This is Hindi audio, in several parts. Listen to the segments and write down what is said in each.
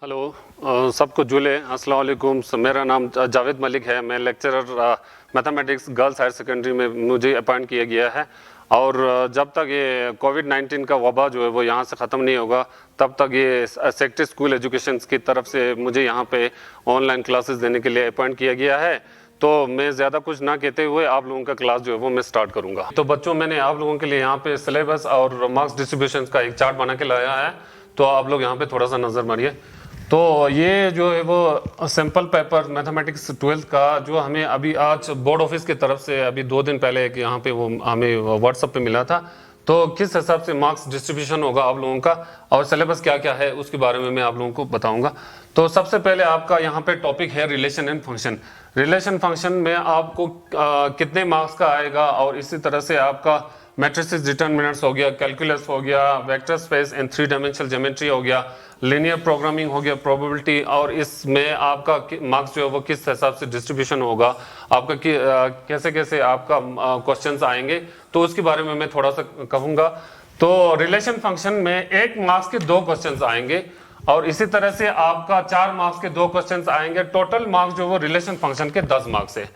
हेलो सबको जुले अस्सलाम वालेकुम। मेरा नाम जावेद मलिक है। मैं lecturer mathematics girls higher secondary में मुझे अपॉइंट किया गया है और जब तक ये कोविड-19 का वबा जो है वो यहाँ से ख़त्म नहीं होगा तब तक ये सेक्टर स्कूल एजुकेशन की तरफ से मुझे यहाँ पे ऑनलाइन क्लासेस देने के लिए अपॉइंट किया गया है। तो मैं ज़्यादा कुछ ना कहते हुए आप लोगों का क्लास जो है वो मैं स्टार्ट करूँगा। तो बच्चों, मैंने आप लोगों के लिए यहाँ पे सिलेबस और मार्क्स डिस्ट्रीब्यूशन का एक चार्ट बना के लाया है, तो आप लोग यहाँ पे थोड़ा सा नज़र मारिए। तो ये जो है वो सैम्पल पेपर मैथमेटिक्स 12th का जो हमें अभी आज बोर्ड ऑफिस की तरफ से अभी 2 दिन पहले एक यहाँ पे वो हमें व्हाट्सएप पे मिला था। तो किस हिसाब से मार्क्स डिस्ट्रीब्यूशन होगा आप लोगों का और सिलेबस क्या क्या है उसके बारे में मैं आप लोगों को बताऊंगा। तो सबसे पहले आपका यहाँ पे टॉपिक है relation and function. Relation function में आपको कितने मार्क्स का आएगा और इसी तरह से आपका मैट्रिसेस डिटर्मिनेंट्स हो गया, कैलकुलस हो गया, vector space and 3 dimensional geometry हो गया, लीनियर प्रोग्रामिंग हो गया, प्रोबेबिलिटी, और इसमें आपका मार्क्स जो है वो किस हिसाब से डिस्ट्रीब्यूशन होगा, आपका कैसे कैसे आपका क्वेश्चंस आएंगे, तो उसके बारे में मैं थोड़ा सा कहूँगा। तो रिलेशन फंक्शन में 1 मार्क्स के 2 क्वेश्चंस आएंगे और इसी तरह से आपका 4 मार्क्स के 2 क्वेश्चंस आएंगे। टोटल मार्क्स जो वो रिलेशन फंक्शन के 10 मार्क्स है।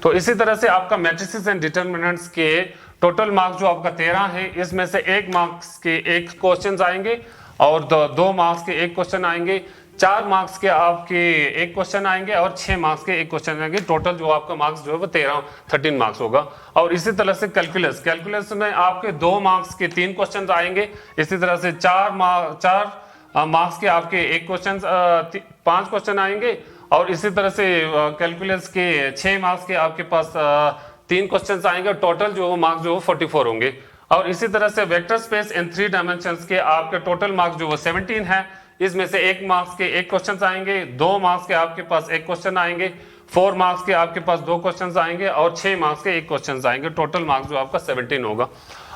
तो इसी तरह से आपका मैट्रिसेस एंड डिटर्मिनेंट्स के टोटल मार्क्स जो आपका 13 है, इसमें से 1 मार्क्स के 1 क्वेश्चन आएंगे और 2 मार्क्स के 1 क्वेश्चन आएंगे, 4 मार्क्स के आपके 1 क्वेश्चन आएंगे और 6 मार्क्स के 1 क्वेश्चन आएंगे। टोटल जो आपका मार्क्स जो है वो 13 मार्क्स होगा। और इसी तरह से कैलकुलस में आपके 2 मार्क्स के 3 क्वेश्चन आएंगे। इसी तरह से 4 मार्क्स के आपके 1 क्वेश्चन 5 क्वेश्चन आएंगे और इसी तरह से कैलकुलस के 6 मार्क्स के आपके पास 3 क्वेश्चंस आएंगे। टोटल जो मार्क्स जो 44 होंगे। और इसी तरह से वेक्टर स्पेस एंड 3 डायमेंशंस के आपके टोटल मार्क्स जो वो 17 है। इसमें से 1 मार्क्स के 1 क्वेश्चंस आएंगे, 2 मार्क्स के आपके पास 1 क्वेश्चन आएंगे, 4 मार्क्स के आपके पास 2 क्वेश्चंस आएंगे और 6 मार्क्स के 1 क्वेश्चंस आएंगे। टोटल मार्क्स जो आपका 17 होगा।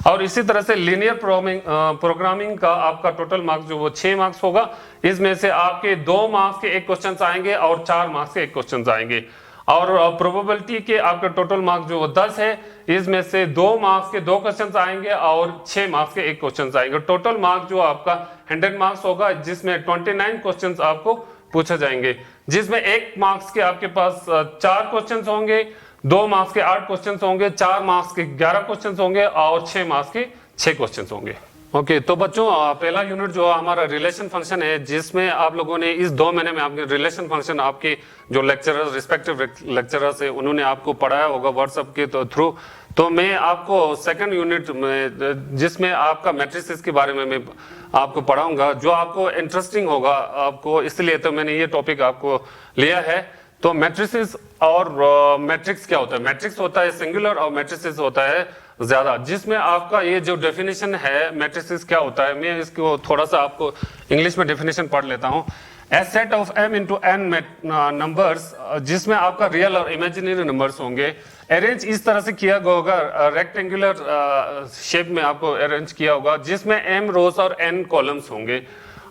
और इसी तरह से लीनियर प्रोग्रामिंग का आपका टोटल मार्क्स जो वो 6 मार्क्स होगा। इसमें से आपके 2 मार्क्स के 1 क्वेश्चन आएंगे और 4 मार्क्स के 1 क्वेश्चन आएंगे। और प्रोबेबिलिटी के आपका टोटल मार्क्स जो वो 10 है। इसमें से 2 मार्क्स के 2 क्वेश्चन आएंगे और 6 मार्क्स के 1 क्वेश्चन आएंगे। टोटल मार्क्स जो आपका 100 मार्क्स होगा, जिसमें 29 क्वेश्चन आपको पूछे जाएंगे, जिसमें 1 मार्क्स के आपके पास 4 क्वेश्चन होंगे, 2 मार्क्स के 8 क्वेश्चन होंगे, 4 मार्क्स के 11 क्वेश्चन होंगे और 6 मार्क्स के 6 क्वेश्चन होंगे। ओके, तो बच्चों पहला यूनिट जो हमारा रिलेशन फंक्शन है, जिसमें आप लोगों ने इस 2 महीने में आपके रिलेशन फंक्शन आपके जो लेक्चरर रिस्पेक्टिव लेक्चरर्स है उन्होंने आपको पढ़ाया होगा व्हाट्सएप के थ्रू। तो मैं आपको सेकंड यूनिट में जिसमें आपका मैट्रिसेस के बारे में मैं आपको पढ़ाऊंगा, जो आपको इंटरेस्टिंग होगा आपको, इसलिए तो मैंने ये टॉपिक आपको लिया है। तो मैट्रिसेस और मैट्रिक्स क्या होता है? मैट्रिक्स होता है सिंगुलर और मैट्रिसेस होता है ज्यादा, जिसमें आपका ये जो डेफिनेशन है मैट्रिसेस क्या होता है, मैं इसको थोड़ा सा आपको इंग्लिश में डेफिनेशन पढ़ लेता हूँ। A set of m into n numbers, जिसमें आपका रियल और इमेजिनरी नंबर्स होंगे, अरेंज इस तरह से किया गया होगा, रेक्टेंगुलर शेप में आपको अरेंज किया होगा, जिसमें m रोज और n कॉलम्स होंगे।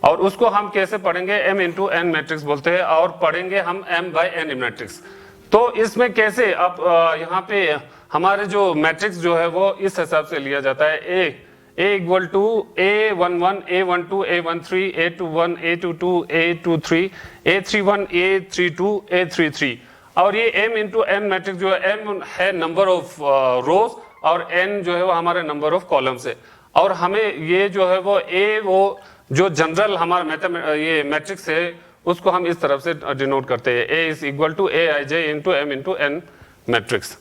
और उसको हम कैसे पढ़ेंगे? m इंटू n मैट्रिक्स बोलते हैं और पढ़ेंगे हम m बाई n मैट्रिक्स। तो इसमें कैसे आप यहाँ पे हमारे जो मैट्रिक्स जो है वो इस हिसाब से लिया जाता है। a equal to a11 a12 a13 a21 a22 a23 a31 a32 a33। और ये m इंटू n मैट्रिक्स जो है, m है नंबर ऑफ रोज और n जो है वो हमारे नंबर ऑफ कॉलम्स है। और हमें ये जो है वो वो जो जनरल हमारा ये मैट्रिक्स है उसको हम इस तरफ से डिनोट करते हैं, a is equal to aij into m into n matrix.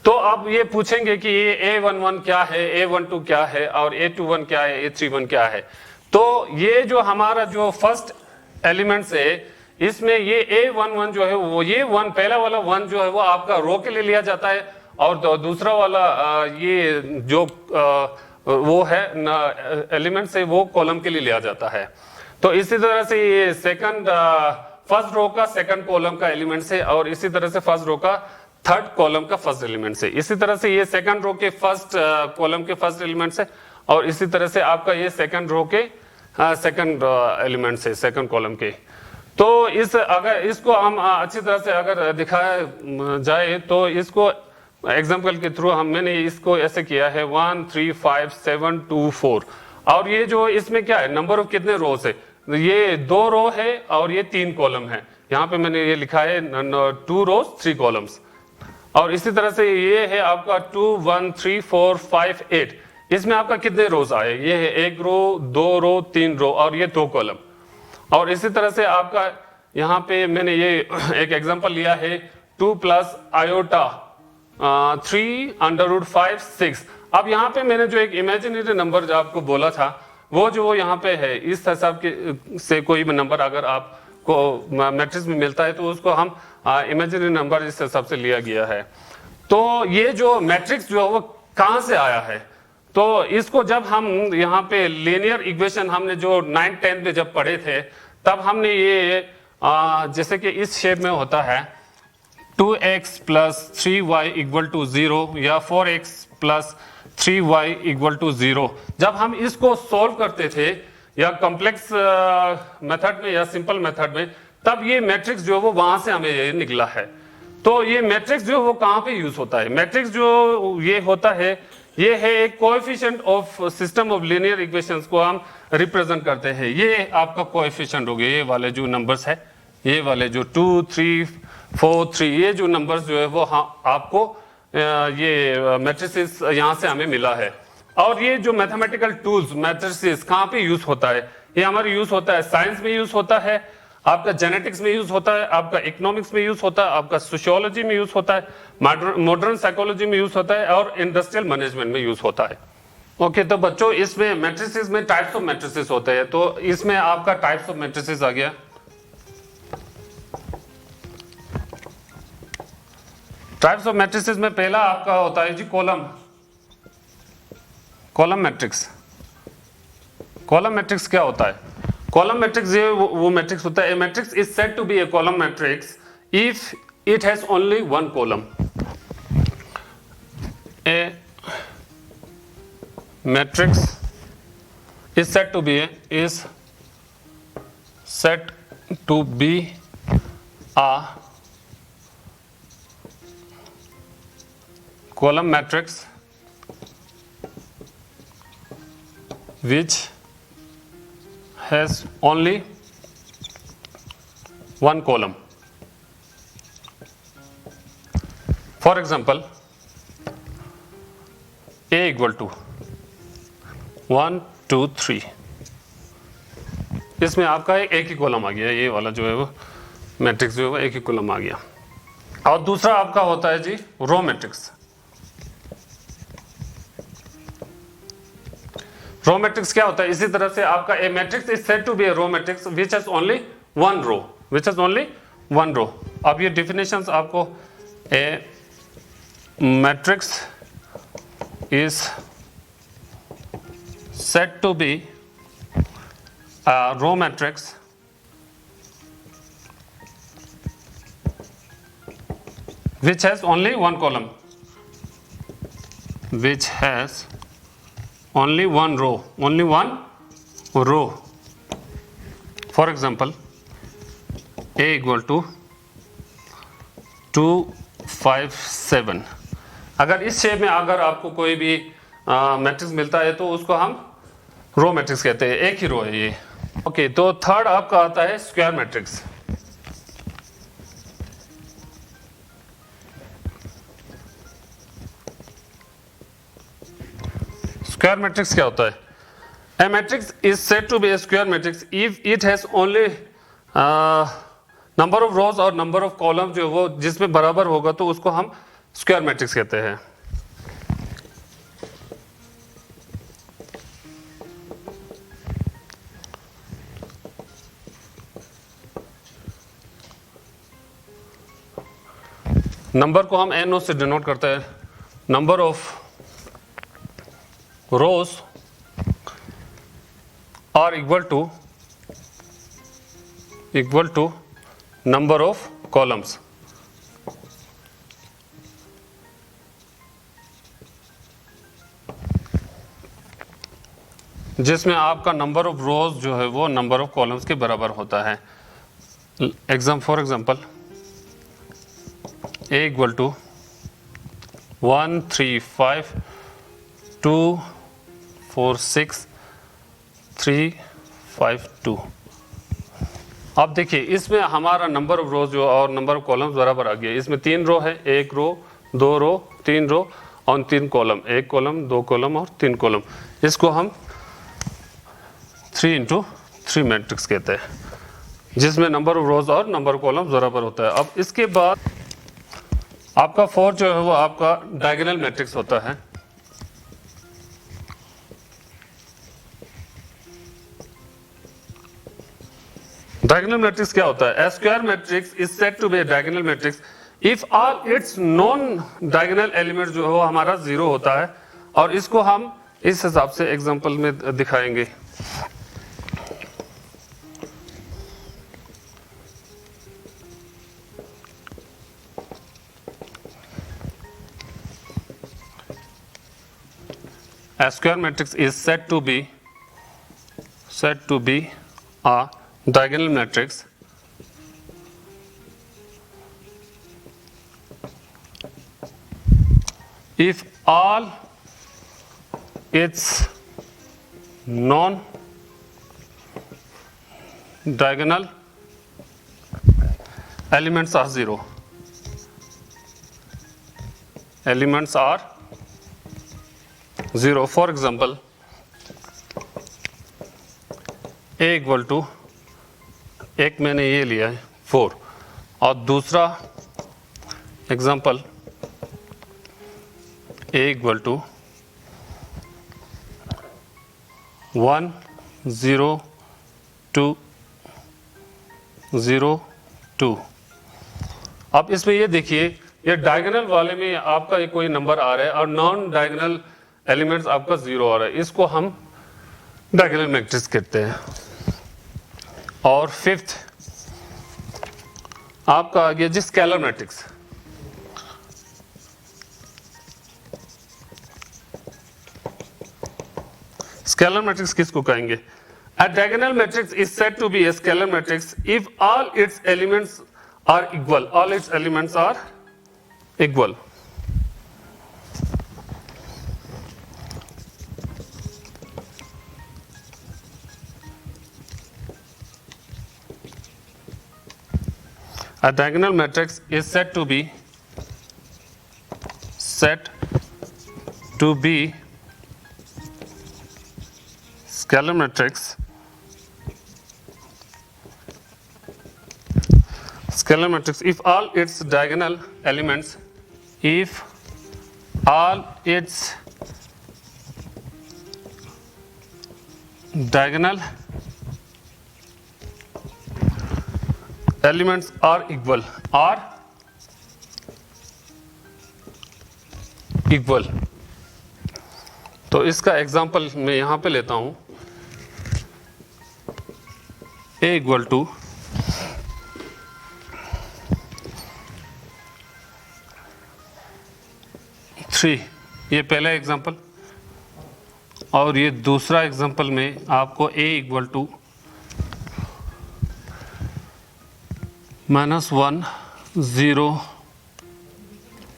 तो आप ये पूछेंगे कि ये a11 क्या है, a12 क्या है और a21 क्या है, a31 क्या है। तो ये जो हमारा जो फर्स्ट एलिमेंट्स है, इसमें ये a11 जो है वो ये 1 पहला वाला 1 जो है वो आपका रो के लिए लिया जाता है और दूसरा वाला ये जो वो है एलिमेंट्स है वो कॉलम के लिए लिया जाता है। तो इसी तरह से ये फर्स्ट रो का सेकंड कॉलम का एलिमेंट्स है और इसी तरह से फर्स्ट रो का थर्ड कॉलम का फर्स्ट एलिमेंट्स है। इसी तरह से ये सेकंड रो के फर्स्ट कॉलम के फर्स्ट एलिमेंट्स है और इसी तरह से आपका ये सेकंड रो के सेकंड एलिमेंट्स है, सेकंड कॉलम के। तो अगर इसको हम अच्छी तरह से अगर दिखाया जाए तो इसको एग्जाम्पल के थ्रू मैंने इसको ऐसे किया है 1 3 5 7 2 4। और ये जो इसमें क्या है, नंबर ऑफ कितने रोज है, ये 2 रो है और ये 3 कॉलम है। यहाँ पे मैंने ये लिखा है 2 रोज 3 कॉलम्स। और इसी तरह से ये है आपका 2 1 3 4 5 8। इसमें आपका कितने रोज आए? ये है 1 रो 2 रो 3 रो और ये 2 कॉलम। और इसी तरह से आपका यहाँ पे मैंने ये एक एग्जांपल लिया है 2 प्लस आयोटा 3 अंडर रूट 5 6। अब यहाँ पे मैंने जो एक इमेजिनरी नंबर जो आपको बोला था वो जो यहाँ पे है, इस हिसाब के से कोई भी नंबर अगर आपको मैट्रिक्स में मिलता है तो उसको हम इमेजिनरी नंबर इस हिसाब से लिया गया है। तो ये जो मैट्रिक्स जो है वो कहाँ से आया है? तो इसको जब हम यहाँ पे लीनियर इक्वेशन हमने जो 9th 10th में जब पढ़े थे तब हमने ये जैसे कि इस शेप में होता है 2x plus 3y equal to 0 या 4x plus 3y equal to 0, जब हम इसको सॉल्व करते थे या कॉम्प्लेक्स मेथड में या सिंपल मेथड में, तब ये मैट्रिक्स जो है वो वहां से हमें ये निकला है। तो ये मैट्रिक्स जो है वो कहाँ पे यूज होता है? मैट्रिक्स जो ये होता है ये है एक coefficient of system of linear equations को हम रिप्रेजेंट करते हैं। ये आपका कोएफिशिएंट हो गया, ये वाले जो नंबर्स है, ये वाले जो 2 3 4 3, ये जो नंबर्स जो है वो आपको ये मैट्रिसेस यहाँ से हमें मिला है। और ये जो मैथमेटिकल टूल्स मैट्रिसेस कहाँ पे यूज होता है? ये हमारे यूज होता है साइंस में यूज होता है, आपका जेनेटिक्स में यूज होता है, आपका इकोनॉमिक्स में यूज होता है, आपका सोशियोलॉजी में यूज होता है, मॉडर्न साइकोलॉजी में यूज होता है और इंडस्ट्रियल मैनेजमेंट में यूज होता है। ओके, तो बच्चों इसमें मैट्रिसेस में टाइप्स ऑफ मैट्रिसेस होते हैं। तो इसमें आपका टाइप्स ऑफ मैट्रिसेस आ गया। टाइप्स ऑफ मैट्रिसेस में पहला आपका होता है G column matrix. Column matrix क्या होता है? कॉलम मैट्रिक्स ये वो मैट्रिक्स होता है, a matrix is said to be a column matrix if it has only one column. A matrix is said to be a column matrix which has only one column. For example, A equal to 1 2 3, इसमें आपका एक ही कॉलम आ गया, ये वाला जो है वो मैट्रिक्स जो है वो एक ही कॉलम आ गया। और दूसरा आपका होता है जी रो मैट्रिक्स। रो मैट्रिक्स क्या होता है? इसी तरह से आपका a matrix is said to be a row matrix which has only one row. अब ये डिफिनेशंस आपको, a matrix is said to be a row matrix which has only one column, which has only one row. For example, A equal to 2 5 7। अगर इस शेप में अगर आपको कोई भी मैट्रिक्स मिलता है तो उसको हम रो मैट्रिक्स कहते हैं, एक ही रो है ये। ओके, तो थर्ड आपका आता है स्क्वायर मैट्रिक्स। स्क्वायर मैट्रिक्स क्या होता है? A matrix is said to be a square matrix if it has only number of rows और नंबर ऑफ कॉलम जो वो जिसमें बराबर होगा तो उसको हम स्क्वायर मैट्रिक्स कहते हैं। नंबर को हम NO से डिनोट करते हैं। Number of rows are equal to number of columns. जिसमें आपका नंबर ऑफ रोज जो है वो नंबर ऑफ कॉलम्स के बराबर होता है। For example, A equal to 1 3 5 2 4 6 3 5 2। अब देखिए इसमें हमारा नंबर ऑफ रोज जो और नंबर ऑफ कॉलम्स बराबर आ गया। इसमें 3 रो है, 1 रो 2 रो 3 रो और 3 कॉलम, 1 कॉलम 2 कॉलम और 3 कॉलम। इसको हम 3 इंटू 3 मैट्रिक्स कहते हैं, जिसमें नंबर ऑफ रोज और नंबर ऑफ कॉलम्स बराबर होता है। अब इसके बाद आपका 4 जो है वो आपका डायगोनल मैट्रिक्स होता है। डायगोनल मैट्रिक्स क्या होता है? A square matrix is said to be a diagonal matrix if all its non diagonal element जो है वो हमारा 0 होता है। और इसको हम इस हिसाब से एग्जांपल में दिखाएंगे। A square matrix is said to be a diagonal matrix if all its non-diagonal elements are 0. Elements are 0. For example, A equal to, एक मैंने ये लिया है 4 और दूसरा एग्जाम्पल A equal to 1 0 2 0 2। अब इसमें ये देखिए, ये डायगोनल वाले में आपका एक कोई नंबर आ रहा है और नॉन डायगोनल एलिमेंट्स आपका 0 आ रहा है। इसको हम डायगोनल मैट्रिक्स कहते हैं। और फिफ्थ आपका आ गया जी स्केलर मैट्रिक्स। स्केलर मैट्रिक्स किसको कहेंगे? A diagonal matrix is said to be a scalar matrix if all its elements are equal. All its elements are equal. A diagonal matrix is said to be scalar matrix. Scalar matrix if all its diagonal elements are equal. तो इसका एग्जांपल मैं यहां पे लेता हूं। A equal to थ्री, ये पहला एग्जांपल। और ये दूसरा एग्जांपल में आपको A इक्वल टू -1 0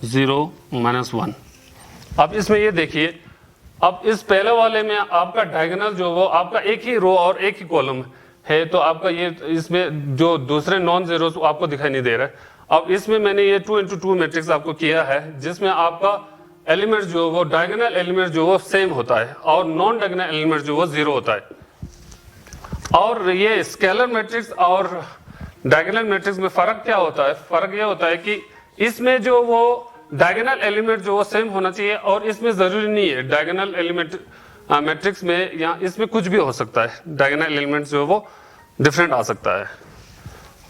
0 -1। अब इसमें ये देखिए, अब इस पहले वाले में आपका डायगोनल जो वो आपका एक ही रो और एक ही कॉलम है, तो आपका ये इसमें जो दूसरे नॉन जीरोस आपको दिखाई नहीं दे रहा है। अब इसमें मैंने ये 2 into 2 मैट्रिक्स आपको किया है, जिसमें आपका एलिमेंट जो वो डायगोनल एलिमेंट जो वो सेम होता है और नॉन डायगोनल एलिमेंट जो वो 0 होता है। और ये स्केलर मैट्रिक्स और डायगोनल मैट्रिक्स में फर्क क्या होता है? फर्क ये होता है कि इसमें जो वो डायगोनल एलिमेंट जो वो सेम होना चाहिए और इसमें जरूरी नहीं है। डायगोनल एलिमेंट मैट्रिक्स में या इसमें कुछ भी हो सकता है, डायगोनल एलिमेंट जो है वो डिफरेंट आ सकता है।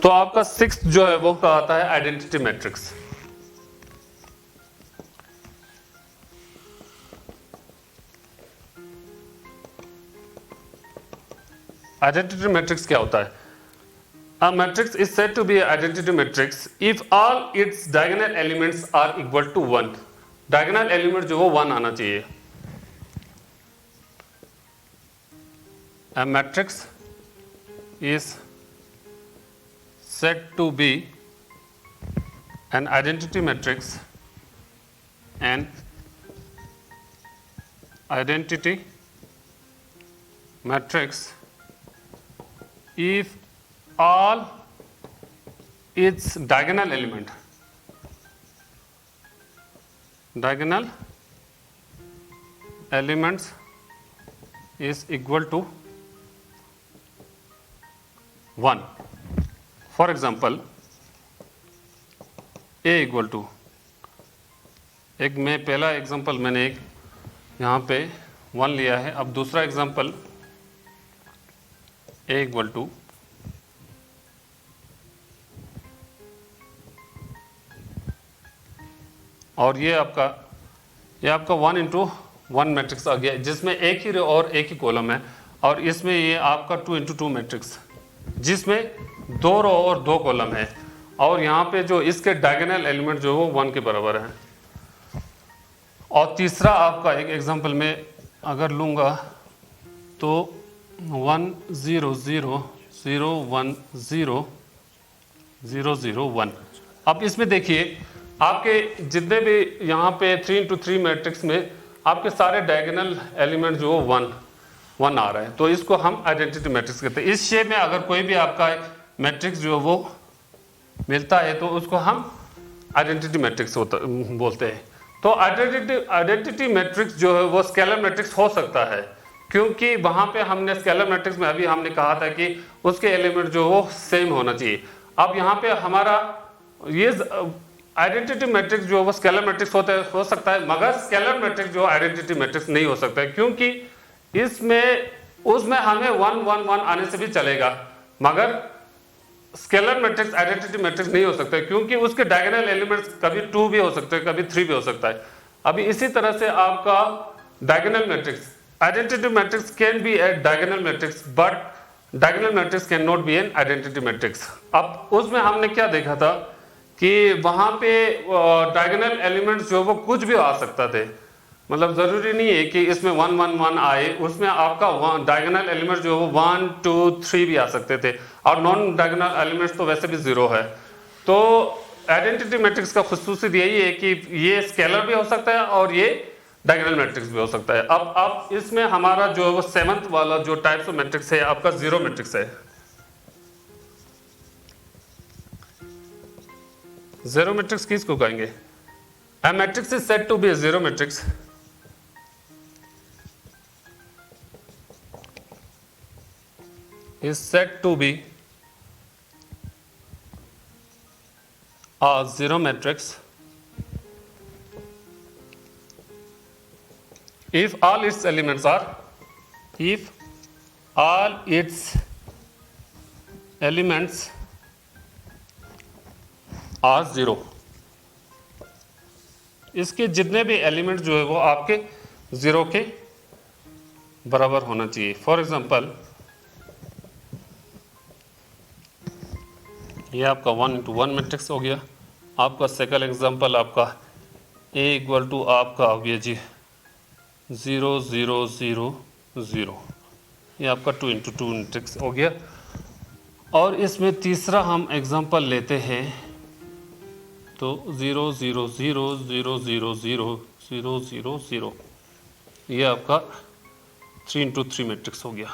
तो आपका 6th जो है वो आता है आइडेंटिटी मैट्रिक्स। आइडेंटिटी मैट्रिक्स क्या होता है? A matrix is said to be an identity matrix if all its diagonal elements are equal to 1. Diagonal element जो वो 1 आना चाहिए। A matrix is said to be an identity matrix, an identity matrix if all its diagonal elements is equal to 1. For example, a equal to, एक मैं पहला एग्जांपल मैंने एक यहाँ पे 1 लिया है. अब दूसरा एग्जांपल a इक्वल टू और ये आपका 1 इंटू 1 मैट्रिक्स आ गया जिसमें एक ही रो और एक ही कॉलम है, और इसमें ये आपका 2 इंटू 2 मैट्रिक्स जिसमें 2 रो और 2 कॉलम है, और यहाँ पे जो इसके डायगोनल एलिमेंट जो वो 1 के बराबर है. और तीसरा आपका एक एग्जांपल में अगर लूँगा तो 1 0 0 0 1 0 0 0 1. अब इसमें देखिए आपके जितने भी यहाँ पे 3 इंटू 3 मैट्रिक्स में आपके सारे डायगोनल एलिमेंट जो 1 आ रहा है, तो इसको हम आइडेंटिटी मैट्रिक्स कहते हैं. इस शेप में अगर कोई भी आपका मैट्रिक्स जो वो मिलता है तो उसको हम आइडेंटिटी मैट्रिक्स बोलते हैं. तो आइडेंटिटी मैट्रिक्स जो है वो स्केलर मैट्रिक्स हो सकता है, क्योंकि वहाँ पे हमने स्केलर मैट्रिक्स में अभी हमने कहा था कि उसके एलिमेंट जो वो सेम होना चाहिए. अब यहाँ पे हमारा ये आइडेंटिटी मैट्रिक्स जो वो स्केलर मैट्रिक्स हो सकता है, मगर स्केलर मैट्रिक्स जो आइडेंटिटी मैट्रिक्स नहीं हो सकता है, क्योंकि उसमें हमें 1 1 1 आने से भी चलेगा, मगर स्केलर मैट्रिक्स आइडेंटिटी मैट्रिक्स नहीं हो सकता है, क्योंकि उसके डायगोनल एलिमेंट्स कभी 2 भी हो सकते हैं, कभी 3 भी हो सकता है. अभी इसी तरह से आपका diagonal matrix identity matrix can be A diagonal matrix, but diagonal matrix can not be an identity matrix. अब उसमें हमने क्या देखा था कि वहां पे डायगोनल एलिमेंट्स जो वो कुछ भी आ सकता थे, मतलब जरूरी नहीं है कि इसमें 1 1 1 आए, उसमें आपका डायगोनल एलिमेंट जो वो 1 2 3 भी आ सकते थे, और नॉन डायगोनल एलिमेंट्स तो वैसे भी 0 है. तो आइडेंटिटी मैट्रिक्स का खुसूसियत यही है कि ये स्केलर भी हो सकता है और ये डायगोनल मैट्रिक्स भी हो सकता है. अब इसमें हमारा जो वो 7th वाला जो टाइप्स ऑफ मैट्रिक्स है आपका 0 मैट्रिक्स है. 0 मैट्रिक्स किसको कहेंगे? A matrix is said to be a 0 matrix is said to be a 0 matrix if all its elements are 0. इसके जितने भी एलिमेंट जो है वो आपके 0 के बराबर होना चाहिए. फॉर एग्जांपल ये आपका 1 इंटू 1 मैट्रिक्स हो गया. आपका सेकंड एग्जांपल आपका a इक्वल टू आपका हो गया जी 0 0 0 0. ये आपका 2 इंटू 2 मैट्रिक्स हो गया. और इसमें तीसरा हम एग्जांपल लेते हैं तो 0 0 0 0 0 0 0 0 0. ये आपका 3 इंटू 3 मैट्रिक्स हो गया.